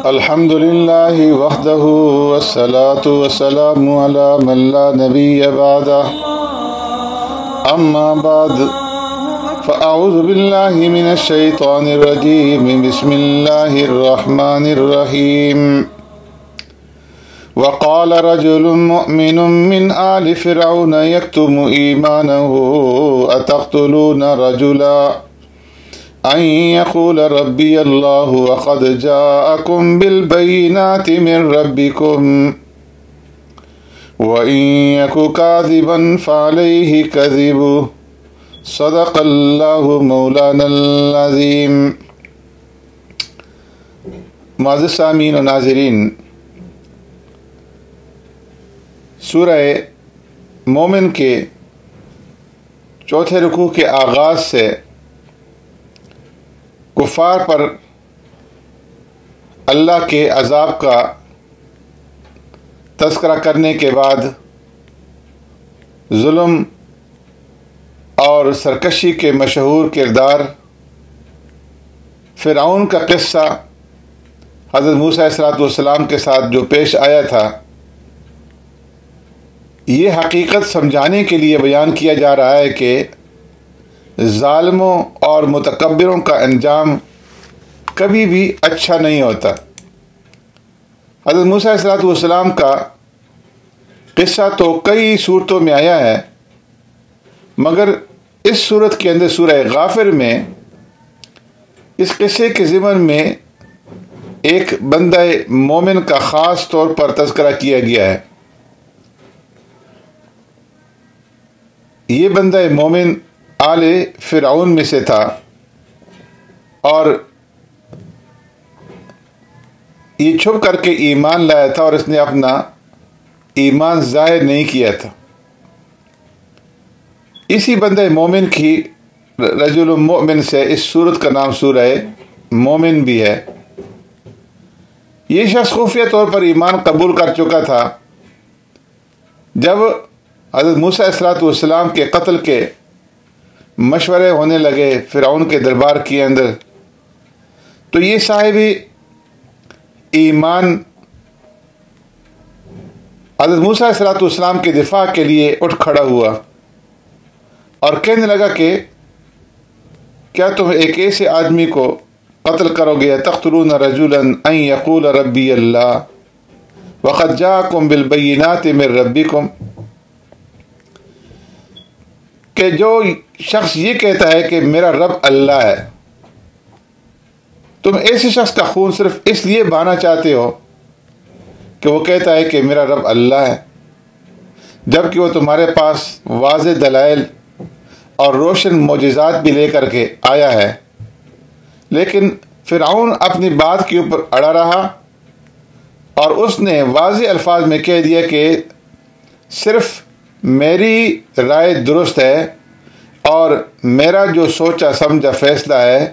الحمد للہ وحدہ والصلاة والسلام علی من لا نبی بعدہ اما بعد فاعوذ باللہ من الشیطان الرجیم بسم اللہ الرحمن الرحیم وقال رجل مؤمن من آل فرعون يكتم إيمانه أتقتلون رجلا أن يقول ربي الله وقد جاءكم بالبينات من ربكم وإن يك كاذبا فعليه كذبه صدق الله مولانا العظيم. معزز سامعین و ناظرین، سورہ مومن کے چوتھے رکوع کے آغاز سے کفار پر اللہ کے عذاب کا تذکرہ کرنے کے بعد ظلم اور سرکشی کے مشہور کردار فرعون کا قصہ حضرت موسیٰ علیہ السلام کے ساتھ جو پیش آیا تھا، یہ حقیقت سمجھانے کے لیے بیان کیا جا رہا ہے کہ ظالموں اور متکبروں کا انجام کبھی بھی اچھا نہیں ہوتا. حضرت موسیٰ علیہ السلام کا قصہ تو کئی صورتوں میں آیا ہے، مگر اس صورت کے اندر سورہ غافر میں اس قصے کے ضمن میں ایک بندہ مومن کا خاص طور پر تذکرہ کیا گیا ہے. یہ بندہ مومن آل فرعون میں سے تھا اور یہ چھپ کر کے ایمان لایا تھا اور اس نے اپنا ایمان ظاہر نہیں کیا تھا. اسی بندہ مومن کی رجل مؤمن سے اس سورت کا نام سورہ مومن بھی ہے. یہ شخص خفیہ طور پر ایمان قبول کر چکا تھا. جب حضرت موسیٰ علیہ السلام کے قتل کے مشورے ہونے لگے فرعون کے دربار کے اندر، تو یہ صاحب ایمان حضرت موسیٰ علیہ السلام کے دفاع کے لیے اٹھ کھڑا ہوا اور کہنے لگا کہ کیا تم ایک ایسے آدمی کو قتل کرو گے؟ تقتلون رجلا ان یقول ربی اللہ وقد جاءکم بالبینات من ربکم، کہ جو شخص یہ کہتا ہے کہ میرا رب اللہ ہے، تم ایسے شخص کا خون صرف اس لیے بہانا چاہتے ہو کہ وہ کہتا ہے کہ میرا رب اللہ ہے، جبکہ وہ تمہارے پاس واضح دلائل اور روشن معجزات بھی لے کر کے آیا ہے. لیکن فرعون اپنی بات کے اوپر اڑا رہا اور اس نے واضح الفاظ میں کہہ دیا کہ صرف میری رائے درست ہے اور میرا جو سوچا سمجھا فیصلہ ہے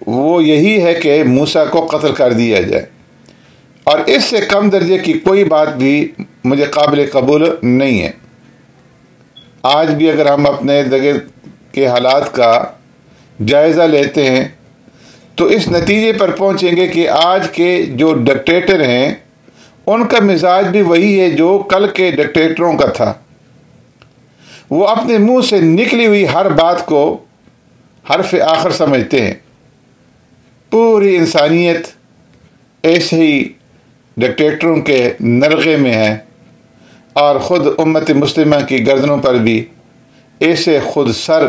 وہ یہی ہے کہ موسیٰ کو قتل کر دیا جائے، اور اس سے کم درجے کی کوئی بات بھی مجھے قابل قبول نہیں ہے. آج بھی اگر ہم اپنے ارد گرد کے حالات کا جائزہ لیتے ہیں تو اس نتیجے پر پہنچیں گے کہ آج کے جو ڈکٹیٹر ہیں ان کا مزاج بھی وہی ہے جو کل کے ڈکٹیٹروں کا تھا. وہ اپنے منہ سے نکلی ہوئی ہر بات کو حرف آخر سمجھتے ہیں. پوری انسانیت ایسے ہی ڈکٹیٹروں کے نرغے میں ہے، اور خود امت مسلمہ کی گردنوں پر بھی ایسے خود سر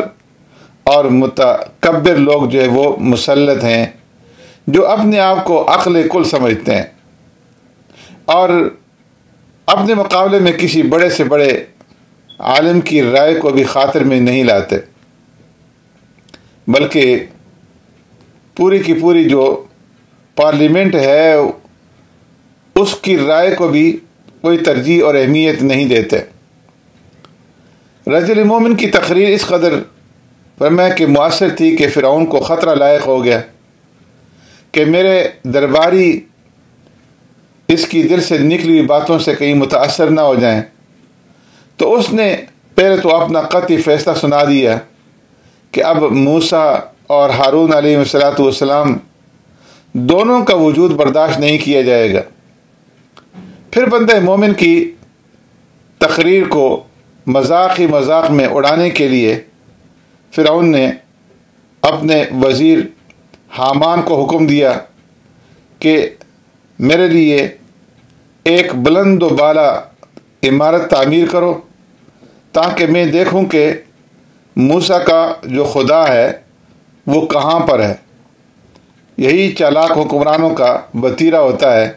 اور متکبر لوگ جو ہے وہ مسلط ہیں، جو اپنے آپ کو عقل کل سمجھتے ہیں اور اپنے مقابلے میں کسی بڑے سے بڑے عالم کی رائے کو بھی خاطر میں نہیں لاتے، بلکہ پوری کی پوری جو پارلیمنٹ ہے اس کی رائے کو بھی کوئی ترجیح اور اہمیت نہیں دیتے. رجل مومن کی تقریر اس قدر فرمایا کہ مؤثر تھی کہ فرعون کو خطرہ لاحق ہو گیا کہ میرے درباری اس کی دل سے نکلی ہوئی باتوں سے کہیں متاثر نہ ہو جائیں. تو اس نے پہلے تو اپنا قطعی فیصلہ سنا دیا کہ اب موسیٰ اور ہارون علیہ السلام دونوں کا وجود برداشت نہیں کیا جائے گا۔ پھر بندہ مومن کی تقریر کو مذاق ہی مذاق میں اڑانے کے لیے فرعون نے اپنے وزیر حامان کو حکم دیا کہ میرے لیے ایک بلند و بالا عمارت تعمیر کرو تاکہ میں دیکھوں کہ موسیٰ کا جو خدا ہے وہ کہاں پر ہے۔ یہی چالاک حکمرانوں کا وتیرہ ہوتا ہے،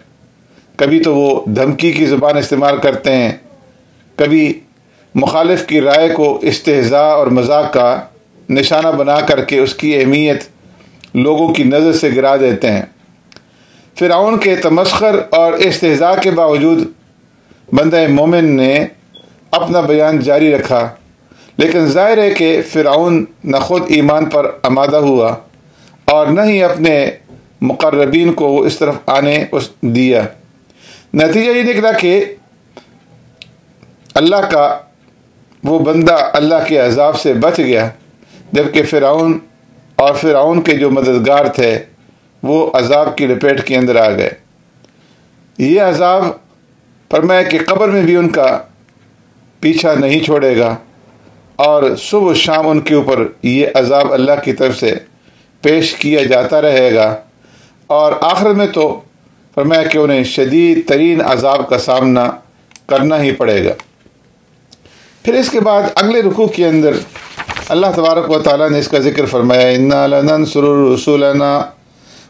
کبھی تو وہ دھمکی کی زبان استعمال کرتے ہیں، کبھی مخالف کی رائے کو استہزاء اور مذاق کا نشانہ بنا کر کے اس کی اہمیت لوگوں کی نظر سے گرا دیتے ہیں۔ فرعون کے تمسخر اور استہزاء کے باوجود بندہ مومن نے اپنا بیان جاری رکھا، لیکن ظاہر ہے کہ فرعون نہ خود ایمان پر آمادہ ہوا اور نہ ہی اپنے مقربین کو وہ اس طرف آنے دیا۔ نتیجہ یہ نکلا کہ اللہ کا وہ بندہ اللہ کے عذاب سے بچ گیا، جبکہ فرعون کے جو مددگار تھے وہ عذاب کی لپیٹ کے اندر آ گئے۔ یہ عذاب فرمایا کہ قبر میں بھی ان کا پیچھا نہیں چھوڑے گا، اور صبح و شام ان کے اوپر یہ عذاب اللہ کی طرف سے پیش کیا جاتا رہے گا، اور آخر میں تو فرمایا کہ انہیں شدید ترین عذاب کا سامنا کرنا ہی پڑے گا۔ پھر اس کے بعد اگلے رکوع کے اندر اللہ تبارک و تعالیٰ نے اس کا ذکر فرمایا، اِنَّا لَنَنْصُرُ رُسُلَنَا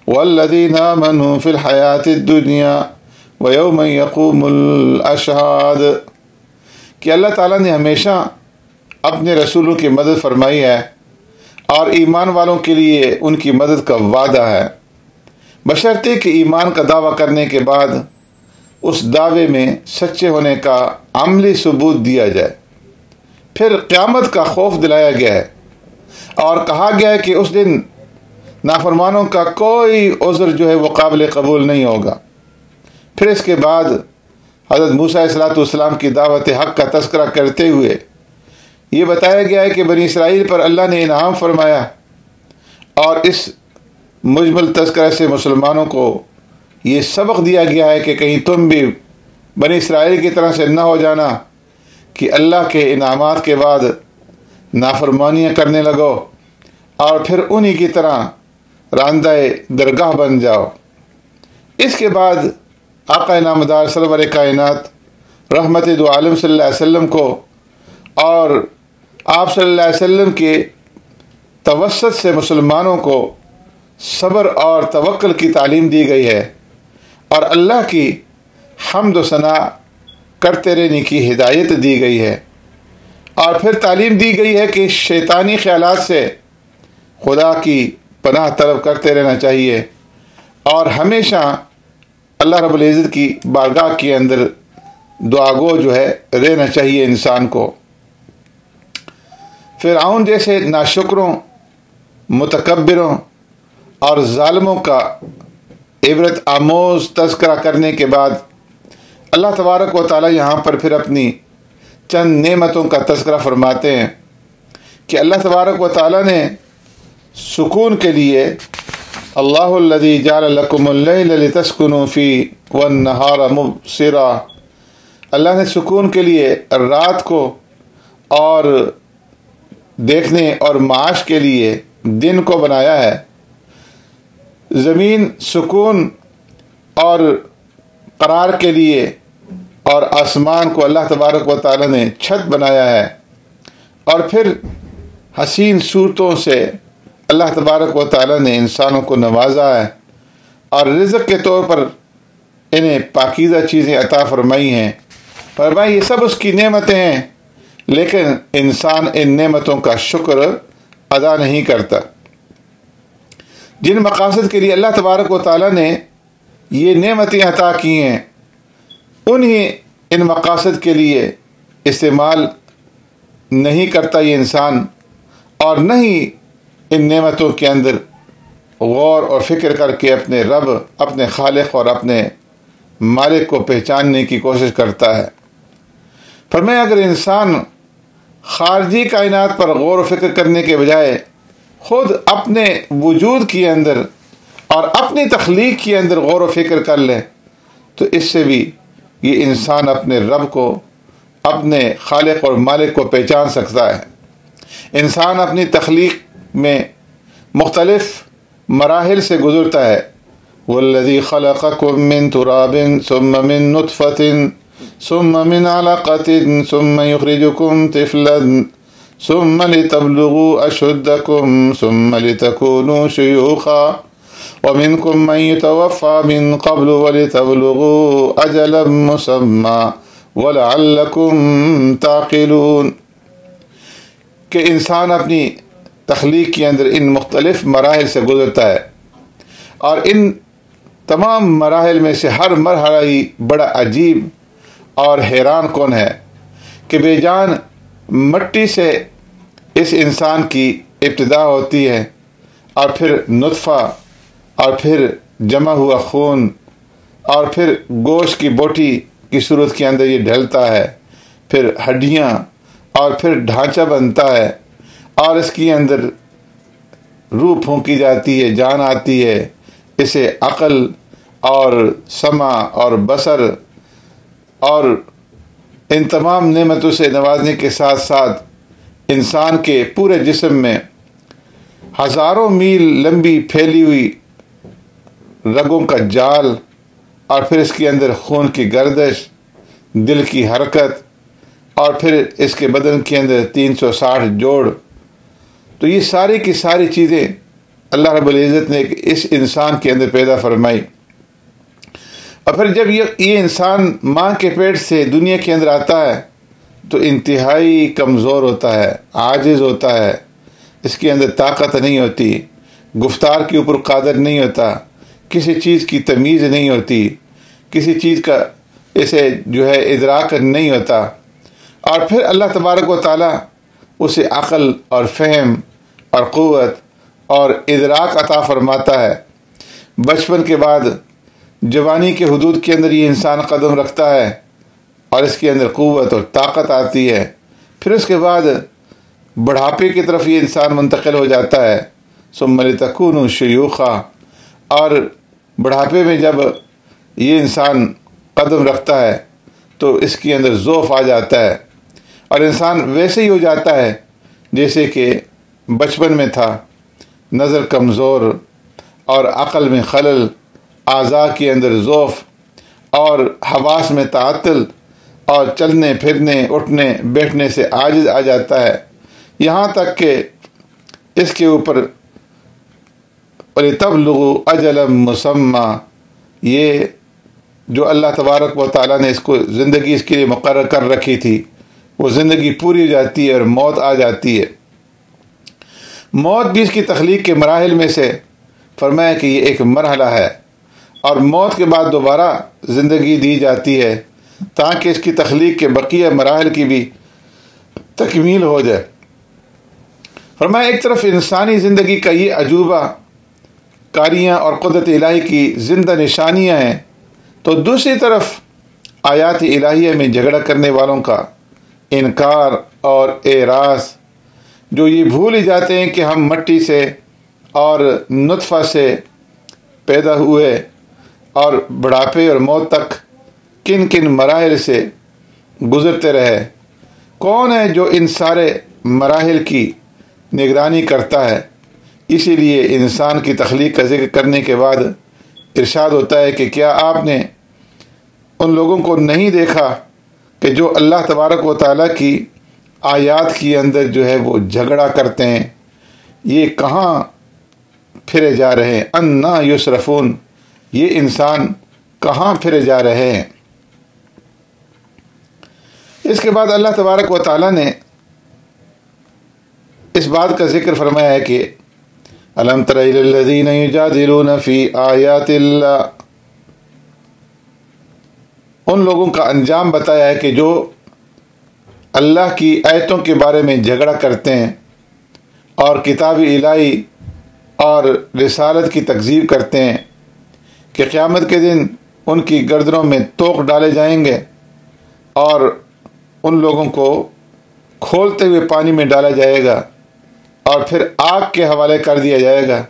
وَالَّذِينَ آمَنُوا فِي الْحَيَاةِ الدُّنْيَا وَيَوْمَ يَقُومُ الْأَشْهَادُ، کہ اللہ تعالیٰ نے ہمیشہ اپنے رسولوں کی مدد فرمائی ہے اور ایمان والوں کے لیے ان کی مدد کا وعدہ ہے، بشرطے کہ ایمان کا دعویٰ کرنے کے بعد اس دعوے میں سچے ہونے کا عملی ثبوت دیا جائے۔ پھر قیامت کا خوف دلایا گیا ہے اور کہا گیا ہے کہ اس دن نافرمانوں کا کوئی عذر جو ہے وہ قابل قبول نہیں ہوگا۔ پھر اس کے بعد حضرت موسیٰ علیہ السلام کی دعوت حق کا تذکرہ کرتے ہوئے یہ بتایا گیا ہے کہ بنی اسرائیل پر اللہ نے انعام فرمایا، اور اس مجمل تذکرہ سے مسلمانوں کو یہ سبق دیا گیا ہے کہ کہیں تم بھی بنی اسرائیل کی طرح سے نہ ہو جانا کہ اللہ کے انعامات کے بعد نافرمانیاں کرنے لگو اور پھر انہی کی طرح راندہ درگاہ بن جاؤ۔ اس کے بعد آقا نامدار سرور کائنات رحمت دو عالم صلی اللہ علیہ وسلم کو اور آپ صلی اللہ علیہ وسلم کے توسط سے مسلمانوں کو صبر اور توکل کی تعلیم دی گئی ہے، اور اللہ کی حمد و ثنا کرتے رہنے کی ہدایت دی گئی ہے، اور پھر تعلیم دی گئی ہے کہ شیطانی خیالات سے خدا کی پناہ طلب کرتے رہنا چاہیے، اور ہمیشہ اللہ رب العزت کی بارگاہ کے اندر دعا گو جو ہے رہنا چاہیے انسان کو۔ فرعون جیسے ناشکروں، متکبروں اور ظالموں کا عبرت آموز تذکرہ کرنے کے بعد اللہ تبارک و تعالی یہاں پر پھر اپنی چند نعمتوں کا تذکرہ فرماتے ہیں کہ اللہ تبارک و تعالی نے سکون کے لیے اللہ الذی جعل لکم اللیل لتسکنوا فیہ والنہار مبصرا، اللہ نے سکون کے لیے رات کو اور دیکھنے اور معاش کے لیے دن کو بنایا ہے، زمین سکون اور قرار کے لیے، اور آسمان کو اللہ تبارک و تعالی نے چھت بنایا ہے، اور پھر حسین صورتوں سے اللہ تبارک و تعالی نے انسانوں کو نوازا ہے، اور رزق کے طور پر انہیں پاکیزہ چیزیں عطا فرمائی ہیں۔ فرمائی یہ سب اس کی نعمتیں ہیں، لیکن انسان ان نعمتوں کا شکر ادا نہیں کرتا۔ جن مقاصد کے لیے اللہ تبارک و تعالی نے یہ نعمتیں عطا کی ہیں، انہی ان مقاصد کے لیے استعمال نہیں کرتا یہ انسان، اور نہ ہی ان نعمتوں کے اندر غور اور فکر کر کے اپنے رب، اپنے خالق اور اپنے مالک کو پہچاننے کی کوشش کرتا ہے۔ فرمایا اگر انسان خارجی کائنات پر غور و فکر کرنے کے بجائے خود اپنے وجود کے اندر اور اپنی تخلیق کے اندر غور و فکر کر لیں تو اس سے بھی یہ انسان اپنے رب کو، اپنے خالق اور مالک کو پہچان سکتا ہے۔ انسان اپنی تخلیق میں مختلف مراحل سے گزرتا ہے۔ والذی خلقکم من تراب ثم من نطفۃ ثم من علقۃ ثم یخرجکم طفلا ثم لتبلغوا اشدکم ثم لتکونوا شیوخا ومنکم من یتوفی من قبل ولتبلغوا اجلا مسمی ولعلکم تعقلون، کہ انسان اپنی تخلیق کے اندر ان مختلف مراحل سے گزرتا ہے، اور ان تمام مراحل میں سے ہر مرحلہ ہی بڑا عجیب اور حیران کن ہے کہ بے جان مٹی سے اس انسان کی ابتدا ہوتی ہے، اور پھر نطفہ، اور پھر جمع ہوا خون، اور پھر گوشت کی بوٹی کی صورت کے اندر یہ ڈھلتا ہے، پھر ہڈیاں، اور پھر ڈھانچہ بنتا ہے، اور اس کے اندر روح پھونکی جاتی ہے، جان آتی ہے، اسے عقل اور سمع اور بصر اور ان تمام نعمتوں سے نوازنے کے ساتھ ساتھ انسان کے پورے جسم میں ہزاروں میل لمبی پھیلی ہوئی رگوں کا جال، اور پھر اس کے اندر خون کی گردش، دل کی حرکت، اور پھر اس کے بدن کے اندر 360 جوڑ۔ تو یہ ساری کی ساری چیزیں اللہ رب العزت نے اس انسان کے اندر پیدا فرمائی، اور پھر جب یہ انسان ماں کے پیٹ سے دنیا کے اندر آتا ہے تو انتہائی کمزور ہوتا ہے، عاجز ہوتا ہے، اس کے اندر طاقت نہیں ہوتی، گفتار کے اوپر قادر نہیں ہوتا، کسی چیز کی تمیز نہیں ہوتی، کسی چیز کا اسے جو ہے ادراک نہیں ہوتا، اور پھر اللہ تبارک و تعالیٰ اسے عقل اور فہم اور قوت اور ادراک عطا فرماتا ہے۔ بچپن کے بعد جوانی کے حدود کے اندر یہ انسان قدم رکھتا ہے، اور اس کے اندر قوت اور طاقت آتی ہے، پھر اس کے بعد بڑھاپے کی طرف یہ انسان منتقل ہو جاتا ہے، ثم لتکونوا شیوخا، اور بڑھاپے میں جب یہ انسان قدم رکھتا ہے تو اس کے اندر ضعف آ جاتا ہے، اور انسان ویسے ہی ہو جاتا ہے جیسے کہ بچپن میں تھا، نظر کمزور اور عقل میں خلل، اعضاء کے اندر ضعف اور حواس میں تعطل، اور چلنے پھرنے اٹھنے بیٹھنے سے عاجز آ جاتا ہے، یہاں تک کہ اس کے اوپر وَلِتَبْلُغُوا أَجَلًا مُّسَمًّى، یہ جو اللہ تبارک و تعالیٰ نے اس کو زندگی اس کے لیے مقرر کر رکھی تھی وہ زندگی پوری ہو جاتی ہے اور موت آ جاتی ہے۔ موت بھی اس کی تخلیق کے مراحل میں سے فرمایا کہ یہ ایک مرحلہ ہے، اور موت کے بعد دوبارہ زندگی دی جاتی ہے تاکہ اس کی تخلیق کے بقیہ مراحل کی بھی تکمیل ہو جائے۔ فرمایا ایک طرف انسانی زندگی کا یہ عجوبہ کاریاں اور قدرت الہی کی زندہ نشانیاں ہیں، تو دوسری طرف آیات الہیہ میں جھگڑا کرنے والوں کا انکار اور اعراض، جو یہ بھول ہی جاتے ہیں کہ ہم مٹی سے اور نطفہ سے پیدا ہوئے، اور بڑھاپے اور موت تک کن کن مراحل سے گزرتے رہے۔ کون ہے جو ان سارے مراحل کی نگرانی کرتا ہے؟ اسی لیے انسان کی تخلیق کا ذکر کرنے کے بعد ارشاد ہوتا ہے کہ کیا آپ نے ان لوگوں کو نہیں دیکھا کہ جو اللہ تبارک و تعالیٰ کی آیات کے اندر جو ہے وہ جھگڑا کرتے ہیں، یہ کہاں پھرے جا رہے ہیں، انا یصرفون، یہ انسان کہاں پھرے جا رہے ہیں۔ اس کے بعد اللہ تبارک و تعالیٰ نے اس بات کا ذکر فرمایا ہے کہ الم تر الی الذین یجادلون فی آیات اللہ، ان لوگوں کا انجام بتایا ہے کہ جو اللہ کی آیتوں کے بارے میں جھگڑا کرتے ہیں اور کتاب الہی اور رسالت کی تکذیب کرتے ہیں، کہ قیامت کے دن ان کی گردنوں میں توق ڈالے جائیں گے اور ان لوگوں کو کھولتے ہوئے پانی میں ڈالا جائے گا، اور پھر آگ کے حوالے کر دیا جائے گا،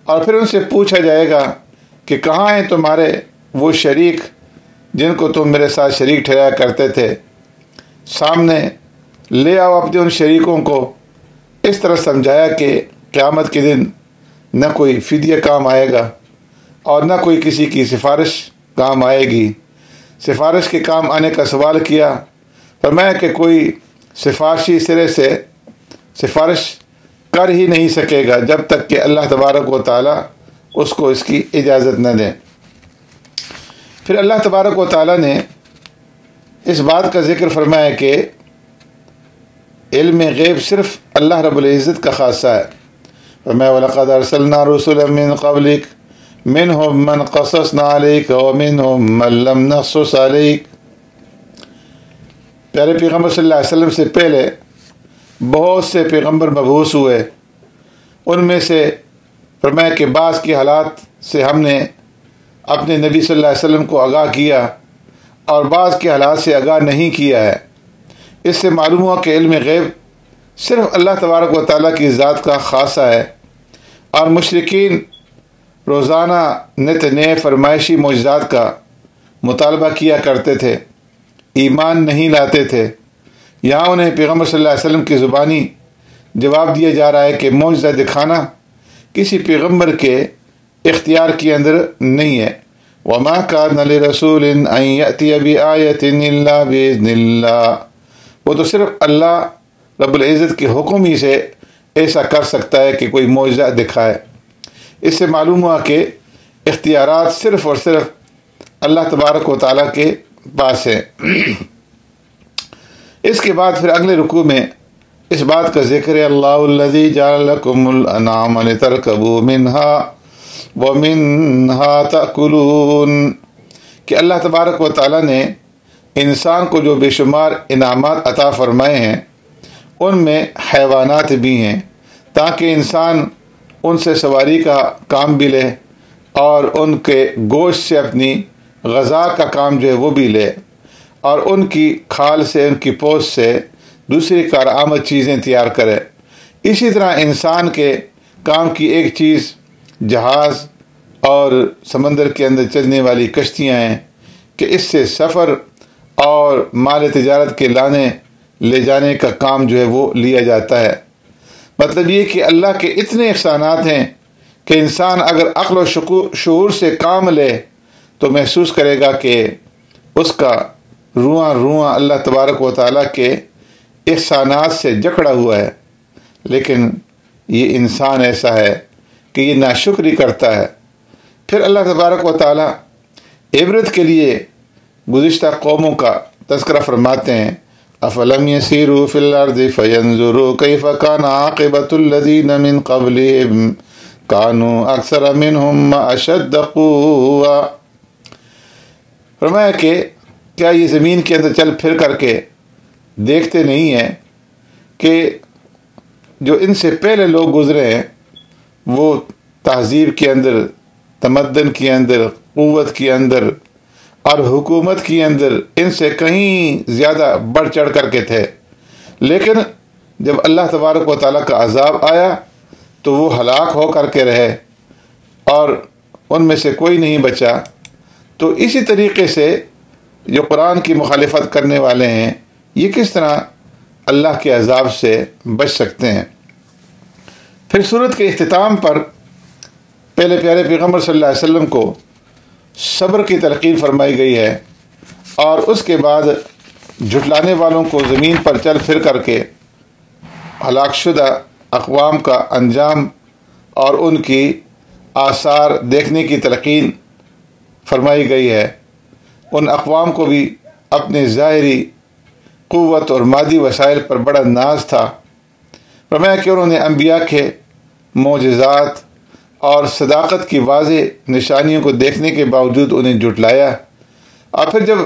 اور پھر ان سے پوچھا جائے گا کہ کہاں ہیں تمہارے وہ شریک جن کو تم میرے ساتھ شریک ٹھہرایا کرتے تھے؟ سامنے لے آؤ اپنے ان شریکوں کو۔ اس طرح سمجھایا کہ قیامت کے دن نہ کوئی فدیہ کام آئے گا اور نہ کوئی کسی کی سفارش کام آئے گی۔ سفارش کے کام آنے کا سوال کیا، فرمایا کہ کوئی سفارشی سرے سے سفارش کر ہی نہیں سکے گا جب تک کہ اللہ تبارک و تعالیٰ اس کو اس کی اجازت نہ دے۔ پھر اللہ تبارک و تعالیٰ نے اس بات کا ذکر فرمایا کہ علم غیب صرف اللہ رب العزت کا خاصہ ہے۔ فرمایا وَلَقَدْ أَرْسَلْنَا رُسُلًا مِّن قَبْلِكَ مِنْهُمْ مَنْ قَصَصْنَا عَلَيْكَ وَمِنْهُمْ مَنْ لَمْ نَقْصُصْ عَلَيْكَ۔ پیارے پیغمبر صلی اللہ علیہ وسلم سے پہلے بہت سے پیغمبر مبعوث ہوئے، ان میں سے فرمایا کہ بعض کے حالات سے ہم نے اپنے نبی صلی اللہ علیہ وسلم کو آگاہ کیا اور بعض کے حالات سے آگاہ نہیں کیا ہے۔ اس سے معلوم ہوا کہ علم غیب صرف اللہ تبارک و تعالیٰ کی ذات کا خاصہ ہے، اور مشرکین روزانہ نت نئے فرمائشی معجزات کا مطالبہ کیا کرتے تھے، ایمان نہیں لاتے تھے۔ یہاں انہیں پیغمبر صلی اللہ علیہ وسلم کی زبانی جواب دیا جا رہا ہے کہ معجزہ دکھانا کسی پیغمبر کے اختیار کے اندر نہیں ہے۔ وَمَا كَانَ لِرَسُولٍ أَن يَأْتِيَ بِآيَةٍ إِلَّا بِإِذْنِ اللَّهِ، وہ تو صرف اللہ رب العزت کے حکم ہی سے ایسا کر سکتا ہے کہ کوئی معجزہ دکھائے۔ اس سے معلوم ہوا کہ اختیارات صرف اور صرف اللہ تبارک و تعالیٰ کے پاس ہیں۔ اس کے بعد پھر اگلے رکوع میں اس بات کا ذکر ہے، اللہ الذی جعل لکم الانعام لترکبوا منہا ومنہا تأکلون، کہ اللہ تبارک و تعالیٰ نے انسان کو جو بے شمار انعامات عطا فرمائے ہیں ان میں حیوانات بھی ہیں، تاکہ انسان ان سے سواری کا کام بھی لے اور ان کے گوشت سے اپنی غذا کا کام جو ہے وہ بھی لے، اور ان کی کھال سے، ان کی پوست سے دوسری کارآمد چیزیں تیار کرے۔ اسی طرح انسان کے کام کی ایک چیز جہاز اور سمندر کے اندر چلنے والی کشتیاں ہیں کہ اس سے سفر اور مال تجارت کے لانے لے جانے کا کام جو ہے وہ لیا جاتا ہے۔ مطلب یہ کہ اللہ کے اتنے احسانات ہیں کہ انسان اگر عقل و شعور سے کام لے تو محسوس کرے گا کہ اس کا رواں رواں اللہ تبارک و تعالیٰ کے احسانات سے جکڑا ہوا ہے، لیکن یہ انسان ایسا ہے کہ یہ ناشکری کرتا ہے۔ پھر اللہ تبارک و تعالیٰ عبرت کے لیے گزشتہ قوموں کا تذکرہ فرماتے ہیں، افلم یسیروا فی الارض فینظروا کیف کان عاقبۃ الذین من قبلہم کانوا اکثر منہم اشد قوۃ۔ فرمایا کہ کیا یہ زمین کے اندر چل پھر کر کے دیکھتے نہیں ہیں کہ جو ان سے پہلے لوگ گزرے ہیں وہ تہذیب کے اندر، تمدن کے اندر، قوت کے اندر اور حکومت کے اندر ان سے کہیں زیادہ بڑھ چڑھ کر کے تھے، لیکن جب اللہ تبارک و تعالیٰ کا عذاب آیا تو وہ ہلاک ہو کر کے رہے اور ان میں سے کوئی نہیں بچا۔ تو اسی طریقے سے جو قرآن کی مخالفت کرنے والے ہیں یہ کس طرح اللہ کے عذاب سے بچ سکتے ہیں؟ پھر سورت کے اختتام پر پہلے پیارے پیغمبر صلی اللہ علیہ وسلم کو صبر کی تلقین فرمائی گئی ہے، اور اس کے بعد جھٹلانے والوں کو زمین پر چل پھر کر کے ہلاک شدہ اقوام کا انجام اور ان کی آثار دیکھنے کی تلقین فرمائی گئی ہے۔ ان اقوام کو بھی اپنے ظاہری قوت اور مادی وسائل پر بڑا ناز تھا، فرمایا کہ انہوں نے انبیاء کے معجزات اور صداقت کی واضح نشانیوں کو دیکھنے کے باوجود انہیں جھٹلایا، اور پھر جب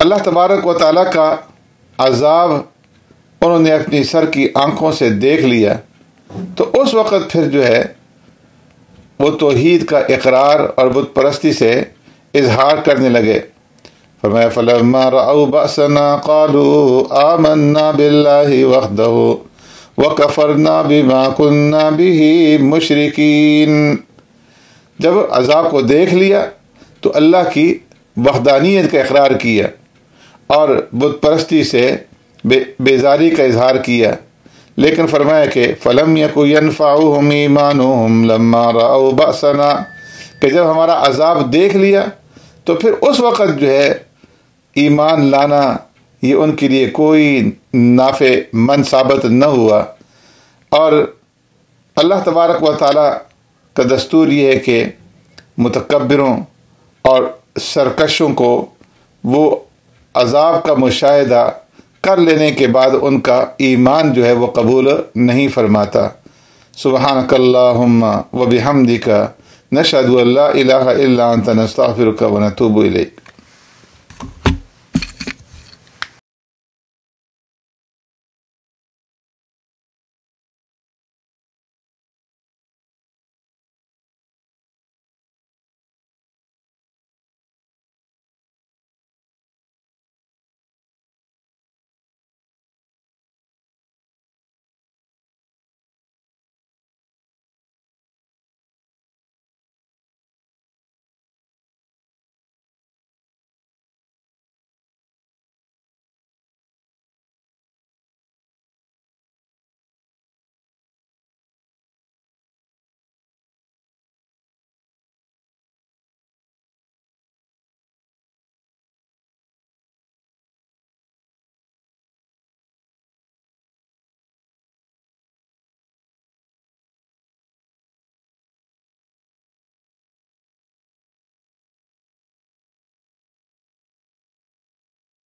اللہ تبارک و تعالیٰ کا عذاب انہوں نے اپنی سر کی آنکھوں سے دیکھ لیا تو اس وقت پھر جو ہے وہ توحید کا اقرار اور بت پرستی سے اظہار کرنے لگے۔ فرمایا فَلَمَّا رَأَوْا بَأْسَنَا قَالُوا آمَنَّا بِاللَّهِ وَحْدَهُ وَكَفَرْنَا بِمَا كُنَّا بِهِ مُشْرِكِينَ۔ جب عذاب کو دیکھ لیا تو اللہ کی وحدانیت کا اقرار کیا اور بت پرستی سے بیزاری کا اظہار کیا، لیکن فرمایا کہ فَلَمْ يَكُ يَنْفَعُهُمْ إِيمَانُهُمْ لَمَّا رَأَوْا بَأْسَنَا، کہ جب ہمارا عذاب دیکھ لیا تو پھر اس وقت جو ہے ایمان لانا یہ ان کے لیے کوئی نافع مند ثابت نہ ہوا۔ اور اللہ تبارک و تعالیٰ کا دستور یہ ہے کہ متکبروں اور سرکشوں کو وہ عذاب کا مشاہدہ کر لینے کے بعد ان کا ایمان جو ہے وہ قبول نہیں فرماتا۔ سبحانک اللہم و بحمدک نشہد ان لا الہ الا انت نستغفرک و نتوب الیک۔